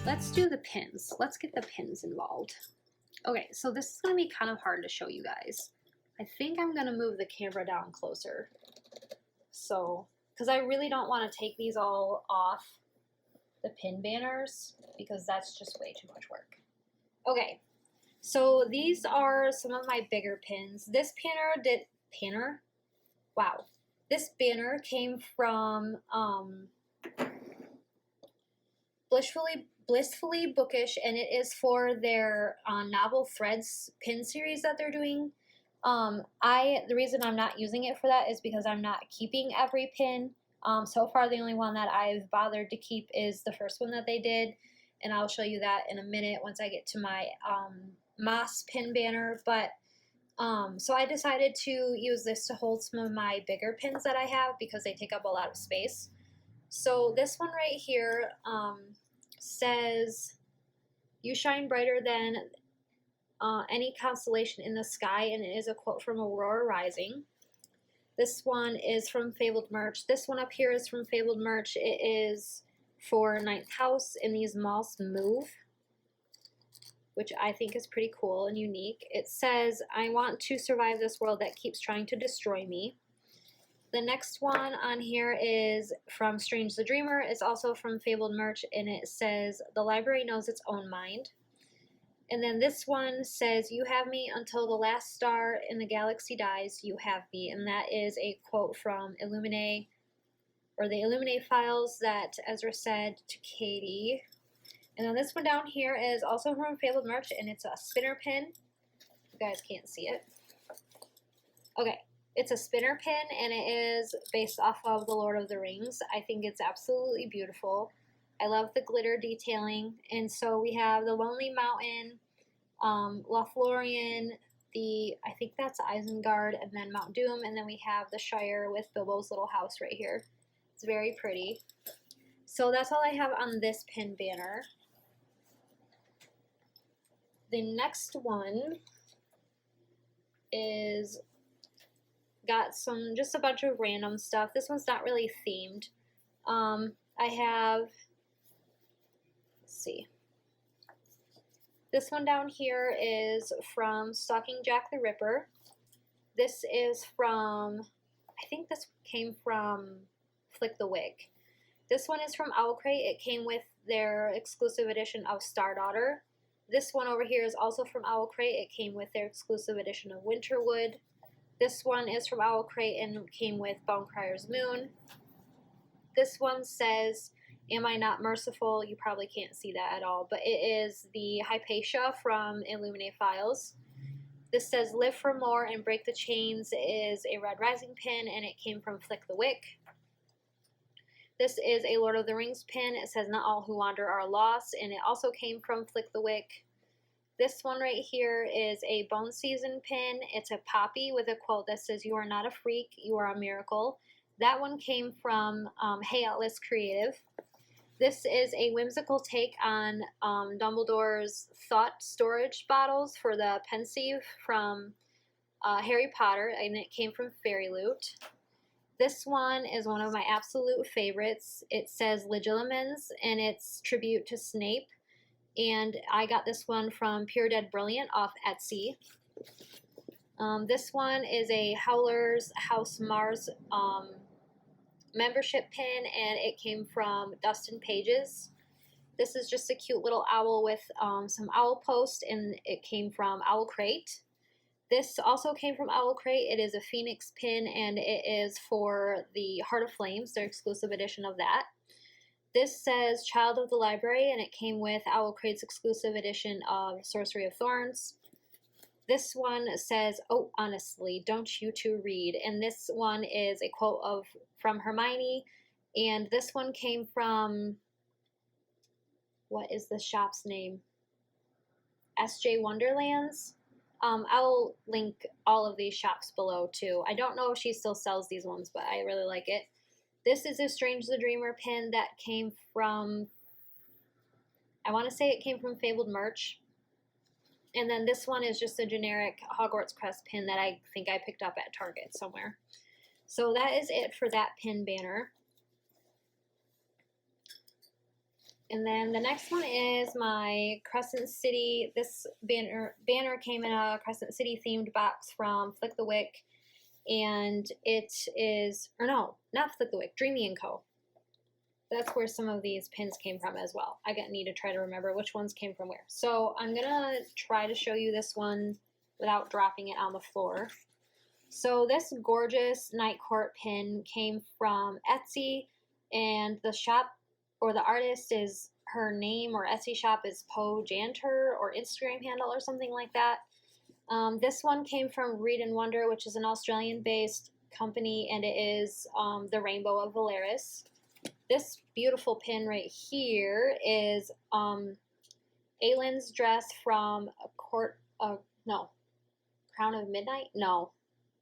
let's do the pins. Let's get the pins involved. Okay, so this is going to be kind of hard to show you guys. I think I'm going to move the camera down closer. So, because I really don't want to take these all off the pin banners because that's just way too much work. Okay, so these are some of my bigger pins. This This banner came from Blissfully Bookish, and it is for their novel threads pin series that they're doing. The reason I'm not using it for that is because I'm not keeping every pin. So far, the only one that I've bothered to keep is the first one that they did, and I'll show you that in a minute once I get to my moss pin banner. But so I decided to use this to hold some of my bigger pins that I have because they take up a lot of space. So this one right here says, "You shine brighter than any constellation in the sky," and it is a quote from Aurora Rising. This one is from Fabled Merch. This one up here is from Fabled Merch. It is for 9th house, and these moths move, which I think is pretty cool and unique. It says, "I want to survive this world that keeps trying to destroy me." The next one on here is from Strange the Dreamer. It's also from Fabled Merch, and it says, "The library knows its own mind." And then this one says, "You have me until the last star in the galaxy dies, you have me." And that is a quote from Illuminae, or the Illuminae files that Ezra said to Katie. And then this one down here is also from Fabled Merch, and it's a spinner pin. You guys can't see it. Okay. It's a spinner pin, and it is based off of The Lord of the Rings. I think it's absolutely beautiful. I love the glitter detailing. And so we have the Lonely Mountain, Lothlorien, I think that's Isengard, and then Mount Doom, and then we have the Shire with Bilbo's little house right here. It's very pretty. So that's all I have on this pin banner. The next one is got just a bunch of random stuff. This one's not really themed. I have, let's see. This one down here is from Stalking Jack the Ripper. This is from, I think this came from Flick the Wig. This one is from Owlcrate. It came with their exclusive edition of Star Daughter. This one over here is also from Owlcrate. It came with their exclusive edition of Winterwood. This one is from Owlcrate and came with Bonecryer's Moon. This one says, "Am I not merciful?" You probably can't see that at all, but it is the Hypatia from Illuminae Files. This says, "Live for more and break the chains," is a Red Rising pin, and it came from Flick the Wick. This is a Lord of the Rings pin. It says, "Not all who wander are lost," and it also came from Flick the Wick. This one right here is a Bone Season pin. It's a poppy with a quote that says, "You are not a freak, you are a miracle." That one came from Hey Atlas Creative. This is a whimsical take on Dumbledore's thought storage bottles for the Pensieve from Harry Potter, and it came from Fairy Loot. This one is one of my absolute favorites. It says Legilimens, and it's tribute to Snape. And I got this one from Pure Dead Brilliant off Etsy. This one is a Howler's House Mars membership pin, and it came from Dustin Pages. This is just a cute little owl with some owl post, and it came from Owlcrate. This also came from Owlcrate. It is a Phoenix pin, and it is for the Heart of Flames, their exclusive edition of that. This says Child of the Library, and it came with Owlcrate's exclusive edition of Sorcery of Thorns. This one says, "Oh, honestly, don't you two read?" And this one is a quote from Hermione, and this one came from, what is the shop's name? SJ Wonderlands. I'll link all of these shops below too. I don't know if she still sells these ones, but I really like it. This is a Strange the Dreamer pin that came from, I want to say it came from Fabled Merch. And then this one is just a generic Hogwarts Crest pin that I think I picked up at Target somewhere. So that is it for that pin banner. And then the next one is my Crescent City. This banner came in a Crescent City themed box from Flick the Wick. And it is, or no, not Flick the Wick, Dreamy & Co. That's where some of these pins came from as well. I need to try to remember which ones came from where. So I'm going to try to show you this one without dropping it on the floor. So this gorgeous Night Court pin came from Etsy, and the shop or the artist is, her name or Etsy shop is Po Janter or Instagram handle or something like that. This one came from Read and Wonder, which is an Australian-based company, and it is the Rainbow of Valeris. This beautiful pin right here is Aylin's dress from Crown of Midnight? No,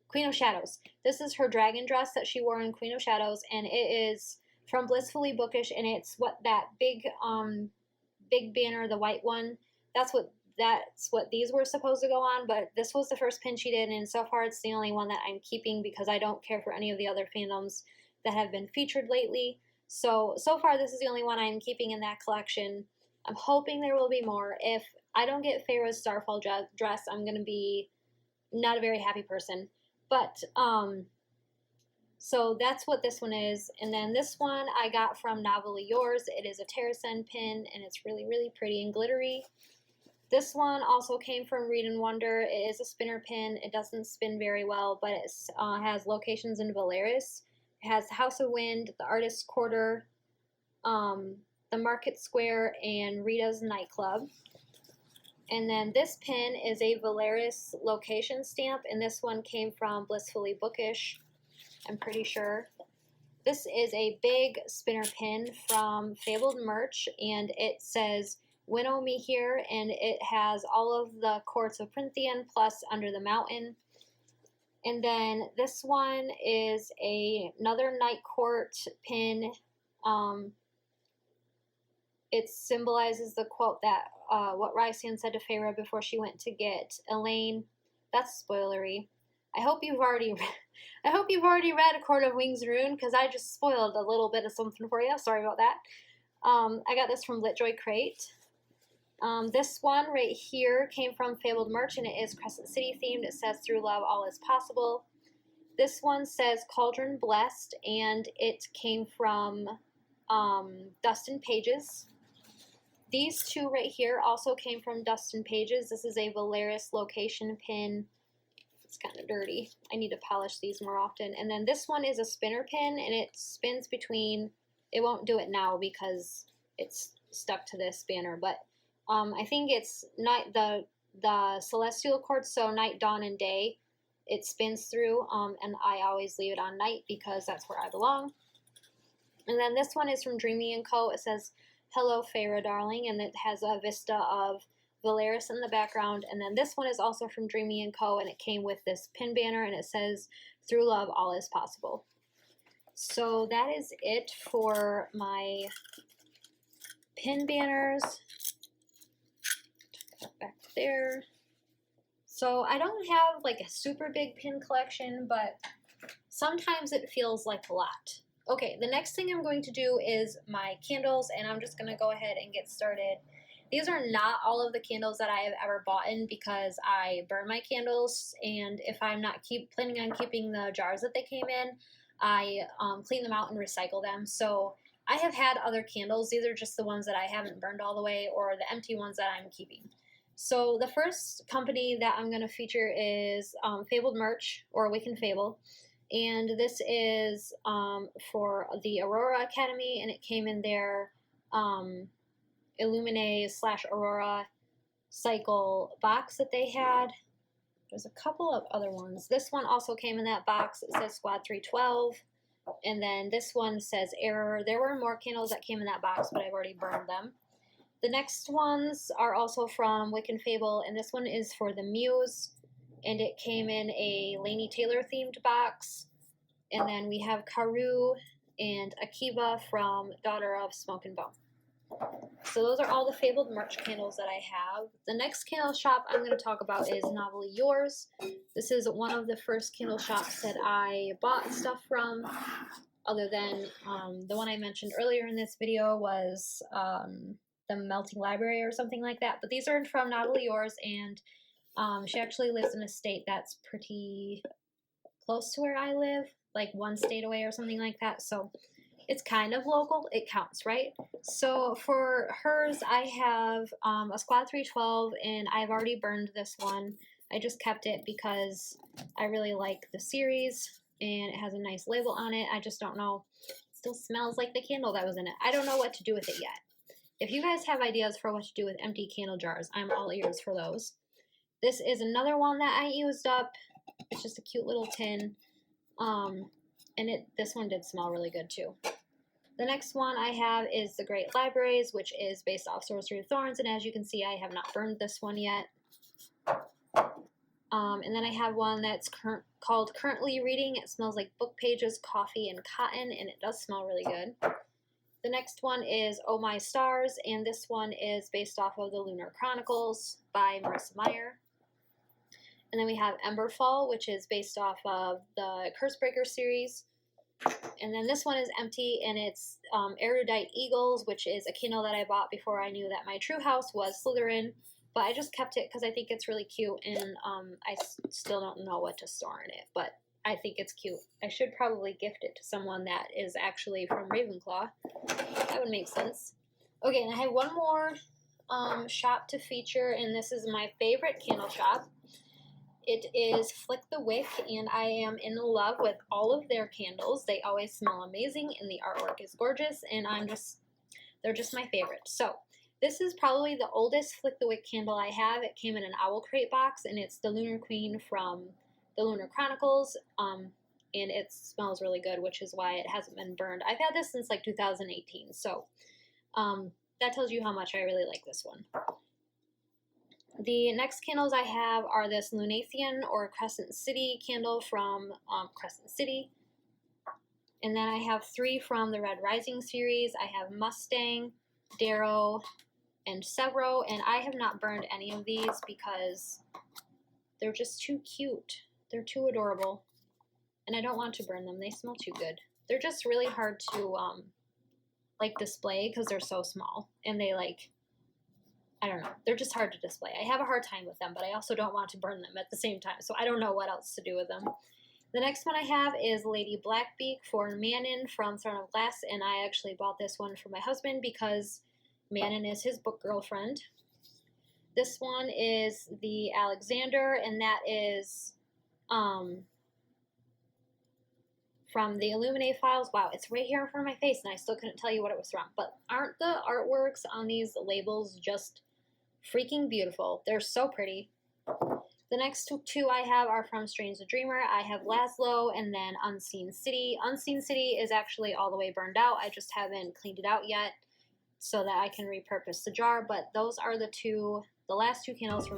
Queen of Shadows. This is her dragon dress that she wore in Queen of Shadows, and it is from Blissfully Bookish, and it's that big banner, the white one. That's what these were supposed to go on, but this was the first pin she did, and so far it's the only one that I'm keeping because I don't care for any of the other fandoms that have been featured lately. So far this is the only one I'm keeping in that collection. I'm hoping there will be more. If I don't get Farrah's Starfall dress, I'm going to be not a very happy person. But, so that's what this one is. And then this one I got from Novelly Yours. It is a Terracen pin, and it's really, really pretty and glittery. This one also came from Read and Wonder. It is a spinner pin. It doesn't spin very well, but it has locations in Valeris. It has House of Wind, the Artist's Quarter, the Market Square, and Rita's Nightclub. And then this pin is a Valeris location stamp, and this one came from Blissfully Bookish, I'm pretty sure. This is a big spinner pin from Fabled Merch, and it says Winnow Me Here, and it has all of the courts of Prynthian plus Under the Mountain. And then this one is another Night Court pin. It symbolizes the quote that what Rysand said to Farrah before she went to get Elaine. That's spoilery. I hope you've already read A Court of Wings and Ruin, because I just spoiled a little bit of something for you. Sorry about that. I got this from Litjoy Crate. This one right here came from Fabled Merch, and it is Crescent City themed. It says Through Love All Is Possible. This one says Cauldron Blessed, and it came from Dustin Pages. These two right here also came from Dustin Pages. This is a Valeris location pin. It's kind of dirty. I need to polish these more often. And then this one is a spinner pin, and it spins between, it won't do it now because it's stuck to this banner, but I think it's the celestial chords, so night, dawn, and day. It spins through, and I always leave it on night because that's where I belong. And then this one is from Dreamy & Co. It says, Hello, Farrah, darling, and it has a vista of Valeris in the background. And then this one is also from Dreamy & Co., and it came with this pin banner, and it says, Through Love, All Is Possible. So that is it for my pin banners. Back there. So I don't have like a super big pin collection, but sometimes it feels like a lot. Okay, the next thing I'm going to do is my candles, and I'm just going to go ahead and get started. These are not all of the candles that I have ever bought in because I burn my candles, and if I'm not planning on keeping the jars that they came in, I clean them out and recycle them. So I have had other candles. These are just the ones that I haven't burned all the way, or the empty ones that I'm keeping. So the first company that I'm going to feature is Fabled Merch, or Wiccan Fable. And this is for the Aurora Academy, and it came in their Illumine/Aurora cycle box that they had. There's a couple of other ones. This one also came in that box. It says Squad 312. And then this one says Error. There were more candles that came in that box, but I've already burned them. The next ones are also from Wiccan Fable, and this one is for the Muse, and it came in a Laini Taylor themed box. And then we have Karu and Akiva from Daughter of Smoke and Bone. So those are all the Fabled Merch candles that I have. The next candle shop I'm going to talk about is Novelly Yours. This is one of the first candle shops that I bought stuff from. other than the one I mentioned earlier in this video was the Melting Library or something like that. But these are from Natalie Yours, and she actually lives in a state that's pretty close to where I live, like one state away or something like that. So it's kind of local. It counts, right? So for hers, I have a Squad 312, and I've already burned this one. I just kept it because I really like the series, and it has a nice label on it. I just don't know. It still smells like the candle that was in it. I don't know what to do with it yet. If you guys have ideas for what to do with empty candle jars, I'm all ears for those. This is another one that I used up. It's just a cute little tin. This one did smell really good too. The next one I have is The Great Libraries, which is based off Sorcery of Thorns, and as you can see, I have not burned this one yet. And then I have one that's called Currently Reading. It smells like book pages, coffee, and cotton, and it does smell really good. The next one is Oh My Stars, and this one is based off of the Lunar Chronicles by Marissa Meyer. And then we have Emberfall, which is based off of the Cursebreaker series. And then this one is empty, and it's Erudite Eagles, which is a candle that I bought before I knew that my true house was Slytherin. But I just kept it because I think it's really cute, and I still don't know what to store in it. But I think it's cute. I should probably gift it to someone that is actually from Ravenclaw. That would make sense. Okay, and I have one more shop to feature, and this is my favorite candle shop. It is Flick the Wick, and I am in love with all of their candles. They always smell amazing, and the artwork is gorgeous, and they're just my favorite. So this is probably the oldest Flick the Wick candle I have. It came in an Owl Crate box, and it's the Lunar Queen from the Lunar Chronicles, and it smells really good, which is why it hasn't been burned. I've had this since like 2018, so that tells you how much I really like this one. The next candles I have are this Lunathian or Crescent City candle from Crescent City. And then I have 3 from the Red Rising series. I have Mustang, Darrow, and Severo, and I have not burned any of these because they're just too cute. They're too adorable, and I don't want to burn them. They smell too good. They're just really hard to like display because they're so small, and they I don't know. They're just hard to display. I have a hard time with them, but I also don't want to burn them at the same time, so I don't know what else to do with them. The next one I have is Lady Blackbeak for Manon from Throne of Glass, and I actually bought this one for my husband because Manon is his book girlfriend. This one is the Alexander, and that is from the Illuminate files. Wow, it's right here in front of my face, and I still couldn't tell you what it was from. But aren't the artworks on these labels just freaking beautiful? They're so pretty. The next 2 I have are from Strange the Dreamer. I have Laszlo and then Unseen City. Unseen City is actually all the way burned out. I just haven't cleaned it out yet so that I can repurpose the jar. But those are the last two candles from